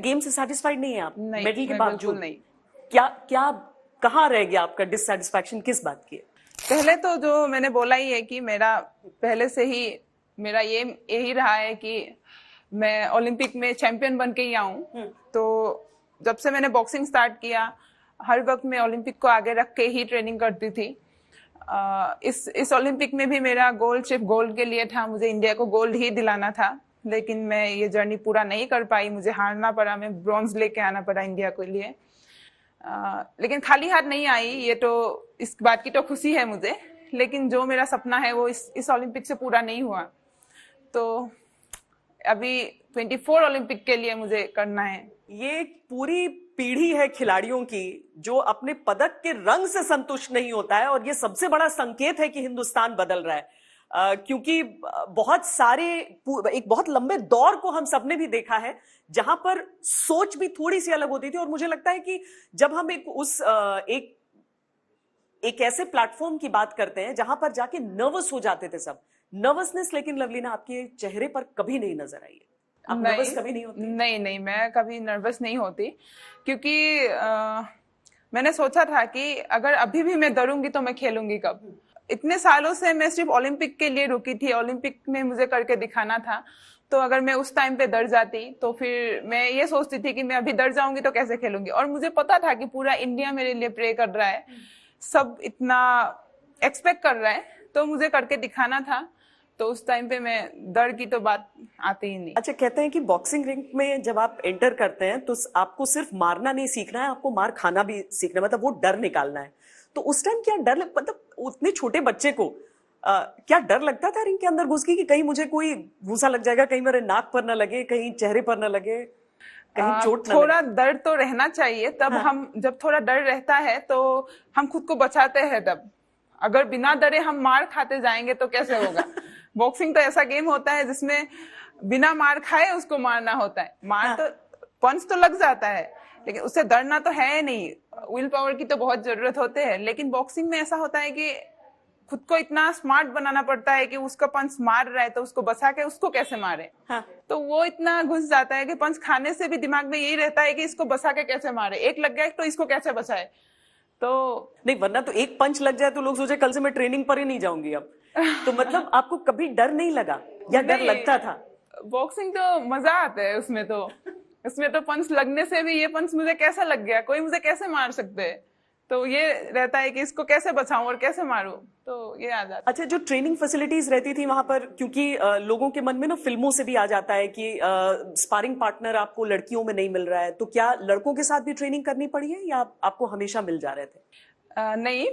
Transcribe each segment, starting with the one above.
Game से satisfied नहीं है आप? नहीं, मेडल के मैं बावजूद बिल्कुल नहीं। क्या क्या कहाँ रह गया आपका डिससेटिस्फैक्शन, किस बात की है? पहले तो जो मैंने बोला ही है कि मेरा पहले से ही मेरा ये यही रहा है कि मैं ओलंपिक में चैंपियन बन के ही आऊं। तो जब से मैंने बॉक्सिंग स्टार्ट किया, हर वक्त मैं ओलंपिक को आगे रख के ही ट्रेनिंग करती थी। इस ओलंपिक में भी मेरा गोल सिर्फ गोल्ड के लिए था, मुझे इंडिया को गोल्ड ही दिलाना था। लेकिन मैं ये जर्नी पूरा नहीं कर पाई, मुझे हारना पड़ा, मैं ब्रॉन्ज लेके आना पड़ा इंडिया के लिए। लेकिन खाली हाथ नहीं आई, ये तो इस बात की तो खुशी है मुझे। लेकिन जो मेरा सपना है वो इस ओलंपिक से पूरा नहीं हुआ। तो अभी 24 ओलंपिक के लिए मुझे करना है। ये पूरी पीढ़ी है खिलाड़ियों की जो अपने पदक के रंग से संतुष्ट नहीं होता है, और ये सबसे बड़ा संकेत है कि हिंदुस्तान बदल रहा है। क्योंकि बहुत सारे एक बहुत लंबे दौर को हम सबने भी देखा है जहां पर सोच भी थोड़ी सी अलग होती थी। और मुझे लगता है कि जब हम एक ऐसे प्लेटफॉर्म की बात करते हैं जहां पर जाके नर्वस हो जाते थे सब, नर्वसनेस लेकिन लवलीना आपके चेहरे पर कभी नहीं नजर आई है? आप नर्वस कभी नहीं होती? नहीं, मैं कभी नर्वस नहीं होती, क्योंकि मैंने सोचा था कि अगर अभी भी मैं डरूंगी तो मैं खेलूंगी कब। इतने सालों से मैं सिर्फ ओलंपिक के लिए रुकी थी, ओलंपिक में मुझे करके दिखाना था। तो अगर मैं उस टाइम पे डर जाती तो फिर मैं ये सोचती थी कि मैं अभी डर जाऊंगी तो कैसे खेलूंगी। और मुझे पता था कि पूरा इंडिया मेरे लिए प्रे कर रहा है, सब इतना एक्सपेक्ट कर रहा है, तो मुझे करके दिखाना था। तो उस टाइम पे मैं डर की तो बात आती ही नहीं। अच्छा, कहते हैं कि बॉक्सिंग रिंग में जब आप एंटर करते हैं तो आपको सिर्फ मारना नहीं सीखना है, आपको मार खाना भी सीखना है, मतलब वो डर निकालना है। तो उस टाइम क्या डर मतलब उतने छोटे बच्चे को क्या डर लगता था रिंग के अंदर घुस के कि कहीं मुझे कोई घूसा लग जाएगा, कहीं मेरे नाक पर ना लगे, कहीं चेहरे पर ना लगे, कहीं चोट ना थोड़ा लगे? डर तो रहना चाहिए तब। हाँ। हम जब थोड़ा डर रहता है तो हम खुद को बचाते हैं तब। अगर बिना डरे हम मार खाते जाएंगे तो कैसे होगा? बॉक्सिंग तो ऐसा गेम होता है जिसमें बिना मार खाए उसको मारना होता है। मार तो पंच तो लग जाता है, लेकिन उससे डरना तो है नहीं। विल पावर की तो बहुत जरूरत होते है। लेकिन बॉक्सिंग में ऐसा होता है कि खुद को इतना स्मार्ट बनाना पड़ता है कि उसका पंच मार रहा है तो उसको बचा के उसको कैसे मारे। हाँ। तो वो इतना घुस जाता है कि पंच खाने से भी दिमाग में यही रहता है कि इसको बचा के कैसे मारे, एक लग गया तो इसको कैसे बचाए। तो नहीं, वरना तो एक पंच लग जाए तो लोग सोचे कल से मैं ट्रेनिंग पर ही नहीं जाऊंगी अब। तो मतलब आपको कभी डर नहीं लगा या डर लगता था? बॉक्सिंग तो मजा आता है उसमें तो पंच लगने से भी ये पंच मुझे कैसे लग गया, कोई मुझे कैसे मार सकते है, तो ये रहता है कि इसको कैसे बचाऊं और कैसे मारूं, तो ये आ जाता है। अच्छा, जो ट्रेनिंग फैसिलिटीज रहती थी वहां पर, क्योंकि लोगों के मन में ना फिल्मों से भी आ जाता है कि स्पारिंग पार्टनर आपको लड़कियों में नहीं मिल रहा है, तो क्या लड़कों के साथ भी ट्रेनिंग करनी पड़ी है या आपको हमेशा मिल जा रहे थे? नहीं,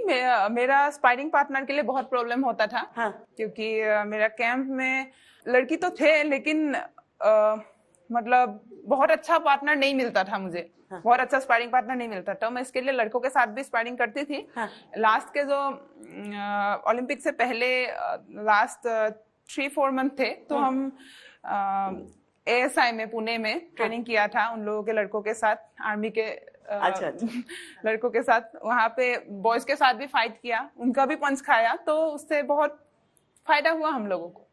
मेरा स्पारिंग पार्टनर के लिए बहुत प्रॉब्लम होता था। हाँ। क्योंकि मेरा कैंप में लड़की तो थे, लेकिन मतलब बहुत अच्छा पार्टनर नहीं मिलता था मुझे। हाँ। बहुत अच्छा स्पारिंग पार्टनर नहीं मिलता, तो मैं इसके लिए लड़कों के साथ भी स्पारिंग करती थी। हाँ। लास्ट के जो ओलंपिक से पहले लास्ट 3-4 मंथ थे, तो हम ASI में पुणे में ट्रेनिंग किया था उन लोगों के लड़कों के साथ, आर्मी के अच्छा। लड़कों के साथ। वहां पे बॉयज के साथ भी फाइट किया, उनका भी पंच खाया, तो उससे बहुत फायदा हुआ हम लोगों को।